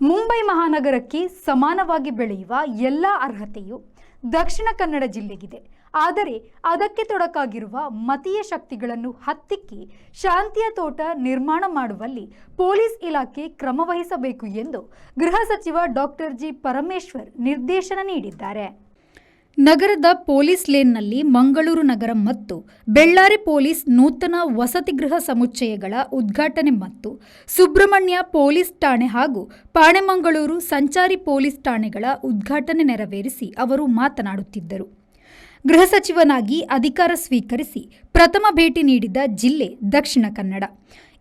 ಮುಂಬೈ ಮಹಾನಗರಕ್ಕೆ ಸಮಾನವಾಗಿ ಬೆಳೆಯುವ ಎಲ್ಲ ಅರ್ಹತೆಯು ದಕ್ಷಿಣ ಕನ್ನಡ ಜಿಲ್ಲೆಗಿದೆ. ಆದರೆ ಅದಕ್ಕೆ ತೊಡಕಾಗಿರುವ ಮತೀಯ ಶಕ್ತಿಗಳನ್ನು ಹತ್ತಿಕ್ಕಿ ಶಾಂತಿಯ ತೋಟ ನಿರ್ಮಾಣ ಮಾಡುವಲ್ಲಿ ಪೊಲೀಸ್ ಇಲಾಖೆ ಕ್ರಮ ವಹಿಸಬೇಕು ಎಂದು ಗೃಹ ಸಚಿವ ಡಾಕ್ಟರ್ ಜಿ ಪರಮೇಶ್ವರ್ ನಿರ್ದೇಶನ ನೀಡಿದ್ದಾರೆ. ನಗರದ ಪೊಲೀಸ್ ಲೇನ್ನಲ್ಲಿ ಮಂಗಳೂರು ನಗರ ಮತ್ತು ಬೆಳ್ಳಾರಿ ಪೊಲೀಸ್ ನೂತನ ವಸತಿ ಗೃಹ ಸಮುಚ್ಚಯಗಳ ಉದ್ಘಾಟನೆ ಮತ್ತು ಸುಬ್ರಹ್ಮಣ್ಯ ಪೊಲೀಸ್ ಠಾಣೆ ಹಾಗೂ ಪಾಣೆಮಂಗಳೂರು ಸಂಚಾರಿ ಪೊಲೀಸ್ ಠಾಣೆಗಳ ಉದ್ಘಾಟನೆ ನೆರವೇರಿಸಿ ಅವರು ಮಾತನಾಡುತ್ತಿದ್ದರು. ಗೃಹ ಸಚಿವನಾಗಿ ಅಧಿಕಾರ ಸ್ವೀಕರಿಸಿ ಪ್ರಥಮ ಭೇಟಿ ನೀಡಿದ ಜಿಲ್ಲೆ ದಕ್ಷಿಣ ಕನ್ನಡ.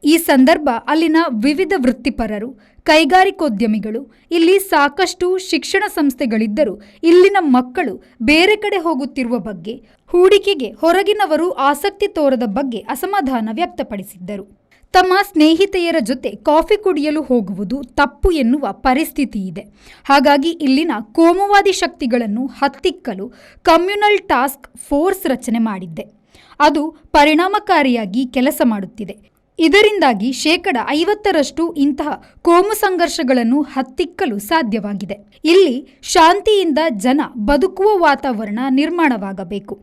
ಈ ಸಂದರ್ಭ ಅಲ್ಲಿನ ವಿವಿಧ ವೃತ್ತಿಪರರು, ಕೈಗಾರಿಕೋದ್ಯಮಿಗಳು, ಇಲ್ಲಿ ಸಾಕಷ್ಟು ಶಿಕ್ಷಣ ಸಂಸ್ಥೆಗಳಿದ್ದರೂ ಇಲ್ಲಿನ ಮಕ್ಕಳು ಬೇರೆ ಕಡೆ ಹೋಗುತ್ತಿರುವ ಬಗ್ಗೆ, ಹೂಡಿಕೆಗೆ ಹೊರಗಿನವರು ಆಸಕ್ತಿ ತೋರದ ಬಗ್ಗೆ ಅಸಮಾಧಾನ ವ್ಯಕ್ತಪಡಿಸಿದ್ದರು. ತಮ್ಮ ಸ್ನೇಹಿತೆಯರ ಜೊತೆ ಕಾಫಿ ಕುಡಿಯಲು ಹೋಗುವುದು ತಪ್ಪು ಎನ್ನುವ ಪರಿಸ್ಥಿತಿ ಇದೆ. ಹಾಗಾಗಿ ಇಲ್ಲಿನ ಕೋಮುವಾದಿ ಶಕ್ತಿಗಳನ್ನು ಹತ್ತಿಕ್ಕಲು ಕಮ್ಯುನಲ್ ಟಾಸ್ಕ್ ಫೋರ್ಸ್ ರಚನೆ ಮಾಡಿದ್ದೆ. ಅದು ಪರಿಣಾಮಕಾರಿಯಾಗಿ ಕೆಲಸ ಮಾಡುತ್ತಿದೆ. ಇದರಿಂದಾಗಿ 50% ಇಂತಹ ಕೋಮು ಸಂಘರ್ಷಗಳನ್ನು ಹತ್ತಿಕ್ಕಲು ಸಾಧ್ಯವಾಗಿದೆ. ಇಲ್ಲಿ ಶಾಂತಿಯಿಂದ ಜನ ಬದುಕುವ ವಾತಾವರಣ ನಿರ್ಮಾಣವಾಗಬೇಕು.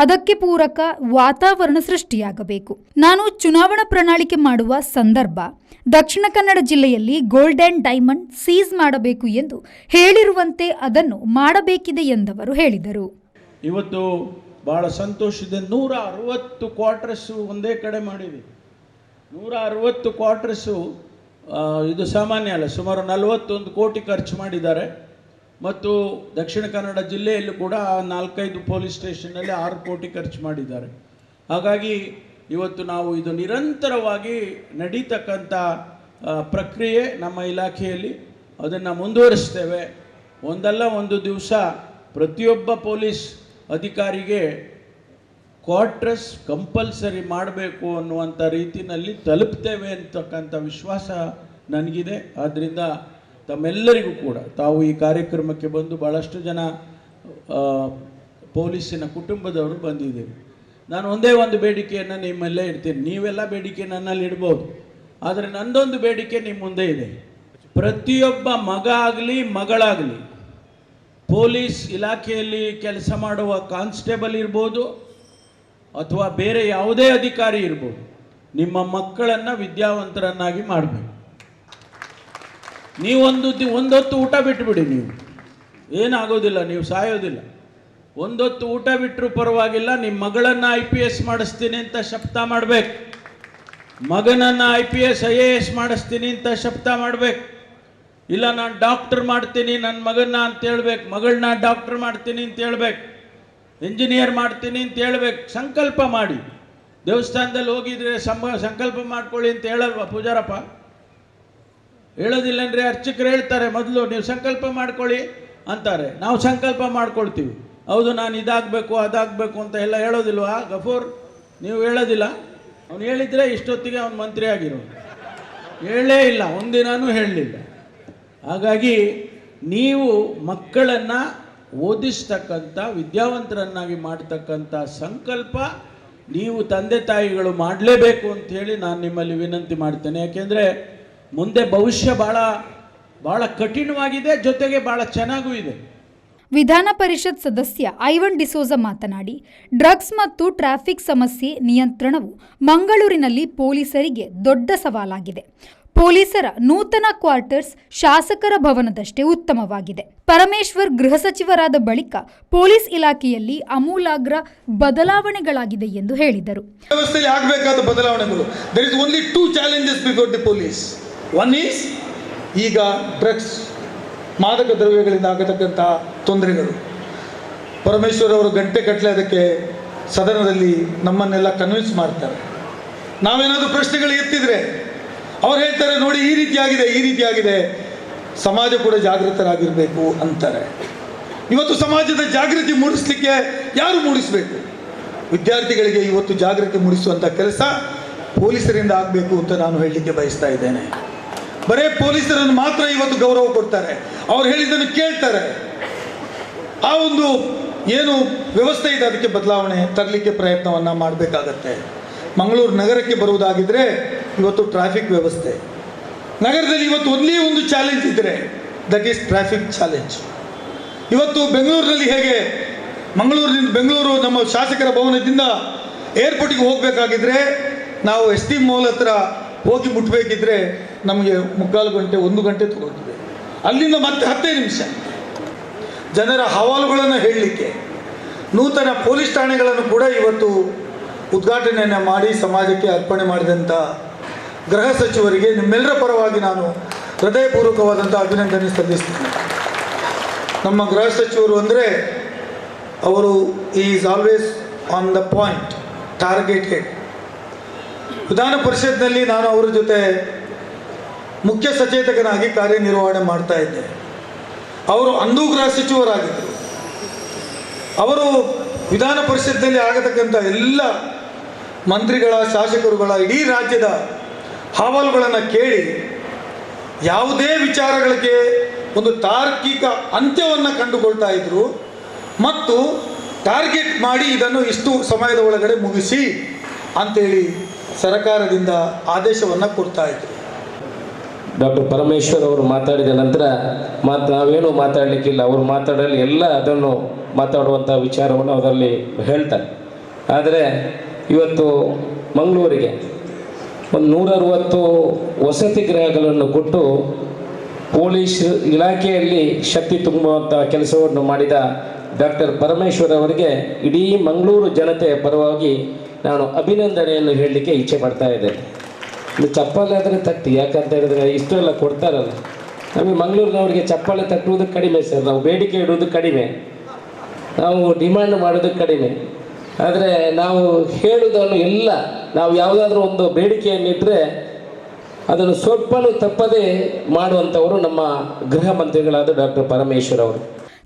ಅದಕ್ಕೆ ಪೂರಕ ವಾತಾವರಣ ಸೃಷ್ಟಿಯಾಗಬೇಕು. ನಾನು ಚುನಾವಣಾ ಪ್ರಣಾಳಿಕೆ ಮಾಡುವ ಸಂದರ್ಭ ದಕ್ಷಿಣ ಕನ್ನಡ ಜಿಲ್ಲೆಯಲ್ಲಿ ಗೋಲ್ಡನ್ ಡೈಮಂಡ್ ಸೀಸ್ ಮಾಡಬೇಕು ಎಂದು ಹೇಳಿರುವಂತೆ ಅದನ್ನು ಮಾಡಬೇಕಿದೆ ಎಂದವರು ಹೇಳಿದರು. ಇವತ್ತು ಬಹಳ ಸಂತೋಷದ 160 ಕ್ವಾರ್ಟರ್ಸ್ ಒಂದೇ ಕಡೆ ಮಾಡಿದೆ. 160 ಕ್ವಾರ್ಟರ್ಸು ಇದು ಸಾಮಾನ್ಯ ಅಲ್ಲ. ಸುಮಾರು 41 ಕೋಟಿ ಖರ್ಚು ಮಾಡಿದ್ದಾರೆ. ಮತ್ತು ದಕ್ಷಿಣ ಕನ್ನಡ ಜಿಲ್ಲೆಯಲ್ಲೂ ಕೂಡ 4-5 ಪೊಲೀಸ್ ಸ್ಟೇಷನ್ನಲ್ಲಿ 6 ಕೋಟಿ ಖರ್ಚು ಮಾಡಿದ್ದಾರೆ. ಹಾಗಾಗಿ ಇವತ್ತು ನಾವು ಇದು ನಿರಂತರವಾಗಿ ನಡೀತಕ್ಕಂಥ ಪ್ರಕ್ರಿಯೆ ನಮ್ಮ ಇಲಾಖೆಯಲ್ಲಿ. ಅದನ್ನು ಮುಂದುವರಿಸ್ತೇವೆ. ಒಂದಲ್ಲ ಒಂದು ದಿವಸ ಪ್ರತಿಯೊಬ್ಬ ಪೊಲೀಸ್ ಅಧಿಕಾರಿಗೆ ಕ್ವಾರ್ಟರ್ಸ್ ಕಂಪಲ್ಸರಿ ಮಾಡಬೇಕು ಅನ್ನುವಂಥ ರೀತಿಯಲ್ಲಿ ತಲುಪ್ತೇವೆ ಅಂತಕ್ಕಂಥ ವಿಶ್ವಾಸ ನನಗಿದೆ. ಆದ್ದರಿಂದ ತಮ್ಮೆಲ್ಲರಿಗೂ ಕೂಡ ತಾವು ಈ ಕಾರ್ಯಕ್ರಮಕ್ಕೆ ಬಂದು ಭಾಳಷ್ಟು ಜನ ಪೊಲೀಸಿನ ಕುಟುಂಬದವರು ಬಂದಿದ್ದೀವಿ. ನಾನು ಒಂದೇ ಒಂದು ಬೇಡಿಕೆಯನ್ನು ನಿಮ್ಮಲ್ಲೇ ಇಡ್ತೀನಿ. ನೀವೆಲ್ಲ ಬೇಡಿಕೆ ನನ್ನಲ್ಲಿ ಇಡ್ಬೋದು, ಆದರೆ ನನ್ನದೊಂದು ಬೇಡಿಕೆ ನಿಮ್ಮ ಮುಂದೆ ಇದೆ. ಪ್ರತಿಯೊಬ್ಬ ಮಗ ಆಗಲಿ ಮಗಳಾಗಲಿ, ಪೊಲೀಸ್ ಇಲಾಖೆಯಲ್ಲಿ ಕೆಲಸ ಮಾಡುವ ಕಾನ್ಸ್ಟೇಬಲ್ ಇರ್ಬೋದು ಅಥವಾ ಬೇರೆ ಯಾವುದೇ ಅಧಿಕಾರಿ ಇರ್ಬೋದು, ನಿಮ್ಮ ಮಕ್ಕಳನ್ನು ವಿದ್ಯಾವಂತರನ್ನಾಗಿ ಮಾಡಬೇಕು. ಒಂದೊತ್ತು ಊಟ ಬಿಟ್ಟುಬಿಡಿ. ನೀವು ಏನಾಗೋದಿಲ್ಲ, ನೀವು ಸಾಯೋದಿಲ್ಲ. ಒಂದೊತ್ತು ಊಟ ಬಿಟ್ಟರು ಪರವಾಗಿಲ್ಲ. ನಿಮ್ಮ ಮಗಳನ್ನು IPS ಮಾಡಿಸ್ತೀನಿ ಅಂತ ಶಪಥ ಮಾಡಬೇಕು. ಮಗನನ್ನು IPS IAS ಮಾಡಿಸ್ತೀನಿ ಅಂತ ಶಪಥ ಮಾಡಬೇಕು. ಇಲ್ಲ ನಾನು ಡಾಕ್ಟರ್ ಮಾಡ್ತೀನಿ ನನ್ನ ಮಗನ್ನ ಅಂತ ಹೇಳ್ಬೇಕು. ಮಗಳನ್ನ ಡಾಕ್ಟರ್ ಮಾಡ್ತೀನಿ ಅಂತ ಹೇಳ್ಬೇಕು. ಇಂಜಿನಿಯರ್ ಮಾಡ್ತೀನಿ ಅಂತ ಹೇಳ್ಬೇಕು. ಸಂಕಲ್ಪ ಮಾಡಿ. ದೇವಸ್ಥಾನದಲ್ಲಿ ಹೋಗಿದ್ರೆ ಸಂಕಲ್ಪ ಮಾಡ್ಕೊಳ್ಳಿ ಅಂತ ಹೇಳಲ್ವ ಪೂಜಾರಪ್ಪ? ಹೇಳೋದಿಲ್ಲಂದ್ರೆ ಅರ್ಚಕರು ಹೇಳ್ತಾರೆ, ಮೊದಲು ನೀವು ಸಂಕಲ್ಪ ಮಾಡ್ಕೊಳ್ಳಿ ಅಂತಾರೆ. ನಾವು ಸಂಕಲ್ಪ ಮಾಡ್ಕೊಳ್ತೀವಿ. ಹೌದು ನಾನು ಇದಾಗಬೇಕು ಅದಾಗಬೇಕು ಅಂತ ಎಲ್ಲ ಹೇಳೋದಿಲ್ವಾ ಗಫೂರ್? ನೀವು ಹೇಳೋದಿಲ್ಲ. ಅವನು ಹೇಳಿದರೆ ಇಷ್ಟೊತ್ತಿಗೆ ಅವನು ಮಂತ್ರಿ ಆಗಿರೋನು. ಹೇಳೇ ಇಲ್ಲ, ಒಂದಿನೂ ಹೇಳಲಿಲ್ಲ. ಹಾಗಾಗಿ ನೀವು ಮಕ್ಕಳನ್ನು ಓದಿಸ್ತಕ್ಕಂಥ ವಿದ್ಯಾವಂತರನ್ನಾಗಿ ಮಾಡ್ತಕ್ಕಂಥ ಸಂಕಲ್ಪ ನೀವು ತಂದೆ ತಾಯಿಗಳು ಮಾಡಲೇಬೇಕು ಅಂಥೇಳಿ ನಾನು ನಿಮ್ಮಲ್ಲಿ ವಿನಂತಿ ಮಾಡ್ತೇನೆ. ಯಾಕೆಂದರೆ ಮುಂದೆ ಭವಿಷ್ಯ ಭಾಳ ಕಠಿಣವಾಗಿದೆ, ಜೊತೆಗೆ ಭಾಳ ಚೆನ್ನಾಗೂ ಇದೆ. ವಿಧಾನ ಪರಿಷತ್ ಸದಸ್ಯ ಐವನ್ ಡಿಸೋಜ ಮಾತನಾಡಿ, ಡ್ರಗ್ಸ್ ಮತ್ತು ಟ್ರಾಫಿಕ್ ಸಮಸ್ಯೆ ನಿಯಂತ್ರಣವು ಮಂಗಳೂರಿನಲ್ಲಿ ಪೊಲೀಸರಿಗೆ ದೊಡ್ಡ ಸವಾಲಾಗಿದೆ. ಪೊಲೀಸರ ನೂತನ ಕ್ವಾರ್ಟರ್ಸ್ ಶಾಸಕರ ಭವನದಷ್ಟೇ ಉತ್ತಮವಾಗಿದೆ. ಪರಮೇಶ್ವರ್ ಗೃಹ ಸಚಿವರಾದ ಬಳಿಕ ಪೊಲೀಸ್ ಇಲಾಖೆಯಲ್ಲಿ ಆಮೂಲಾಗ್ರ ಬದಲಾವಣೆಗಳಾಗಿದೆ ಎಂದು ಹೇಳಿದರು. ವ್ಯವಸ್ಥೆಯಲ್ಲಿ ಆಗಬೇಕಾದ ಬದಲಾವಣೆಗಳು. there is only 2 challenges before the police. one is ಈಗ ಡ್ರಗ್ಸ್, ಮಾದಕ ದ್ರವ್ಯಗಳಿಂದ ಆಗತಕ್ಕಂಥ ತೊಂದರೆಗಳು. ಪರಮೇಶ್ವರ್ ಅವರು ಗಂಟೆ ಕಟ್ಟಲೆ ಅದಕ್ಕೆ ಸದನದಲ್ಲಿ ನಮ್ಮನ್ನೆಲ್ಲ ಕನ್ವಿನ್ಸ್ ಮಾಡ್ತಾರೆ. ನಾವೇನಾದರೂ ಪ್ರಶ್ನೆಗಳು ಎತ್ತಿದ್ರೆ ಅವ್ರು ಹೇಳ್ತಾರೆ, ನೋಡಿ ಈ ರೀತಿ ಆಗಿದೆ, ಸಮಾಜ ಕೂಡ ಜಾಗೃತರಾಗಿರಬೇಕು ಅಂತಾರೆ. ಇವತ್ತು ಸಮಾಜದ ಜಾಗೃತಿ ಮೂಡಿಸಲಿಕ್ಕೆ ಯಾರು ಮೂಡಿಸಬೇಕು? ವಿದ್ಯಾರ್ಥಿಗಳಿಗೆ ಇವತ್ತು ಜಾಗೃತಿ ಮೂಡಿಸುವಂಥ ಕೆಲಸ ಪೊಲೀಸರಿಂದ ಆಗಬೇಕು ಅಂತ ನಾನು ಹೇಳಲಿಕ್ಕೆ ಬಯಸ್ತಾ ಇದ್ದೇನೆ. ಬರೇ ಪೊಲೀಸರನ್ನು ಮಾತ್ರ ಇವತ್ತು ಗೌರವ ಕೊಡ್ತಾರೆ, ಅವ್ರು ಹೇಳಿದ್ದನ್ನು ಕೇಳ್ತಾರೆ. ಆ ಒಂದು ಏನು ವ್ಯವಸ್ಥೆ ಇದೆ ಅದಕ್ಕೆ ಬದಲಾವಣೆ ತರಲಿಕ್ಕೆ ಪ್ರಯತ್ನವನ್ನು ಮಾಡಬೇಕಾಗತ್ತೆ. ಮಂಗಳೂರು ನಗರಕ್ಕೆ ಬರುವುದಾಗಿದ್ದರೆ ಇವತ್ತು ಟ್ರಾಫಿಕ್ ವ್ಯವಸ್ಥೆ, ನಗರದಲ್ಲಿ ಇವತ್ತು ಒಂದೇ ಒಂದು ಚಾಲೆಂಜ್ ಇದ್ದರೆ ದಟ್ ಈಸ್ ಟ್ರಾಫಿಕ್ ಚಾಲೆಂಜ್. ಇವತ್ತು ಬೆಂಗಳೂರಿನಲ್ಲಿ ಹೇಗೆ ಬೆಂಗಳೂರು ನಮ್ಮ ಶಾಸಕರ ಭವನದಿಂದ ಏರ್ಪೋರ್ಟಿಗೆ ಹೋಗಬೇಕಾಗಿದ್ದರೆ ನಾವು ಎಸ್ ಟಿ ಮಾಲ್ ಹತ್ರ ಹೋಗಿ ಮುಟ್ಟಬೇಕಿದ್ರೆ ನಮಗೆ 3/4 ಗಂಟೆ 1 ಗಂಟೆ ತಗೊಳ್ತದೆ. ಅಲ್ಲಿಂದ ಮತ್ತೆ 10 ನಿಮಿಷ. ಜನರ ಹವಾಲುಗಳನ್ನು ಹೇಳಲಿಕ್ಕೆ ನೂತನ ಪೊಲೀಸ್ ಠಾಣೆಗಳನ್ನು ಕೂಡ ಇವತ್ತು ಉದ್ಘಾಟನೆಯನ್ನು ಮಾಡಿ ಸಮಾಜಕ್ಕೆ ಅರ್ಪಣೆ ಮಾಡಿದಂಥ ಗೃಹ ಸಚಿವರಿಗೆ ನಿಮ್ಮೆಲ್ಲರ ಪರವಾಗಿ ನಾನು ಹೃದಯಪೂರ್ವಕವಾದಂಥ ಅಭಿನಂದನೆ ಸಲ್ಲಿಸ್ತೀನಿ. ನಮ್ಮ ಗೃಹ ಸಚಿವರು ಅಂದರೆ ಅವರು is always on the point, targeted. ವಿಧಾನ ಪರಿಷತ್ನಲ್ಲಿ ನಾನು ಅವರ ಜೊತೆ ಮುಖ್ಯ ಸಚೇತಕನಾಗಿ ಕಾರ್ಯನಿರ್ವಹಣೆ ಮಾಡ್ತಾ ಇದ್ದೆ. ಅವರು ಅಂದು ಗೃಹ ಸಚಿವರಾಗಿದ್ದರು. ಅವರು ವಿಧಾನ ಪರಿಷತ್ನಲ್ಲಿ ಆಗತಕ್ಕಂಥ ಎಲ್ಲ ಮಂತ್ರಿಗಳ, ಶಾಸಕರುಗಳ, ಇಡೀ ರಾಜ್ಯದ ಅಹವಾಲುಗಳನ್ನು ಕೇಳಿ ಯಾವುದೇ ವಿಚಾರಗಳಿಗೆ ಒಂದು ತಾರ್ಕಿಕ ಅಂತ್ಯವನ್ನು ಕಂಡುಕೊಳ್ತಾ ಇದ್ದರು ಮತ್ತು ಟಾರ್ಗೆಟ್ ಮಾಡಿ ಇದನ್ನು ಇಷ್ಟು ಸಮಯದ ಒಳಗಡೆ ಮುಗಿಸಿ ಅಂತೇಳಿ ಸರ್ಕಾರದಿಂದ ಆದೇಶವನ್ನು ಕೊಡ್ತಾ ಇದ್ದರು. ಡಾಕ್ಟರ್ ಪರಮೇಶ್ವರ್ ಅವರು ಮಾತಾಡಿದ ನಂತರ ನಾವೇನು ಮಾತಾಡಲಿಕ್ಕಿಲ್ಲ. ಅವರು ಮಾತಾಡಲಿ ಎಲ್ಲ ಅದನ್ನು ಮಾತಾಡುವಂಥ ವಿಚಾರವನ್ನು ಅದರಲ್ಲಿ ಹೇಳ್ತಾರೆ. ಆದರೆ ಇವತ್ತು ಮಂಗಳೂರಿಗೆ ಒಂದು 160 ವಸತಿ ಗೃಹಗಳನ್ನು ಕೊಟ್ಟು ಪೊಲೀಸ್ ಇಲಾಖೆಯಲ್ಲಿ ಶಕ್ತಿ ತುಂಬುವಂಥ ಕೆಲಸವನ್ನು ಮಾಡಿದ ಡಾಕ್ಟರ್ ಪರಮೇಶ್ವರ್ ಅವರಿಗೆ ಇಡೀ ಮಂಗಳೂರು ಜನತೆಯ ಪರವಾಗಿ ನಾನು ಅಭಿನಂದನೆಯನ್ನು ಹೇಳಲಿಕ್ಕೆ ಇಚ್ಛೆ ಪಡ್ತಾ ಇದ್ದೇನೆ. ಚಪ್ಪಾಳೆ ಆದರೆ ತಟ್ಟಿ, ಯಾಕಂತ ಹೇಳಿದ್ರೆ ಇಷ್ಟೆಲ್ಲ ಕೊಡ್ತಾರಲ್ಲ. ನಮಗೆ ಮಂಗಳೂರಿನವರಿಗೆ ಚಪ್ಪಾಳೆ ತಟ್ಟುವುದು ಕಡಿಮೆ ಸರ್, ನಾವು ಬೇಡಿಕೆ ಇಡುವುದು ಕಡಿಮೆ, ನಾವು ಡಿಮ್ಯಾಂಡ್ ಮಾಡೋದು ಕಡಿಮೆ. ಆದರೆ ನಾವು ಹೇಳುವುದನ್ನು ಎಲ್ಲ ನಾವು ಯಾವುದಾದ್ರೂ ಒಂದು ಬೇಡಿಕೆಯನ್ನಿಟ್ಟರೆ ಅದನ್ನು ಸ್ವಲ್ಪನೂ ತಪ್ಪದೇ ಮಾಡುವಂಥವರು ನಮ್ಮ ಗೃಹ ಮಂತ್ರಿಗಳಾದ ಡಾಕ್ಟರ್ ಪರಮೇಶ್ವರ್ ಅವರು.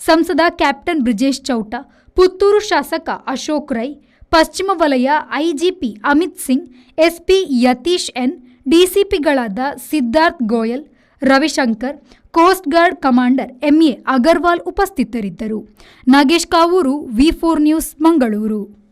ಸಂಸದ ಕ್ಯಾಪ್ಟನ್ ಬ್ರಿಜೇಶ್ ಚೌಟ, ಪುತ್ತೂರು ಶಾಸಕ ಅಶೋಕ್ ರೈ, ಪಶ್ಚಿಮ ವಲಯ IGP Amit Singh, SP Yathish N, ಡಿಸಿಪಿಗಳಾದ Siddharth Goyal, Ravishankar, coast guard commander MA Agarwal ಉಪಸ್ಥಿತರಿದ್ದರು. ನಾಗೇಶ್ ಕಾವೂರು, ವಿ4 ನ್ಯೂಸ್, ಮಂಗಳೂರು.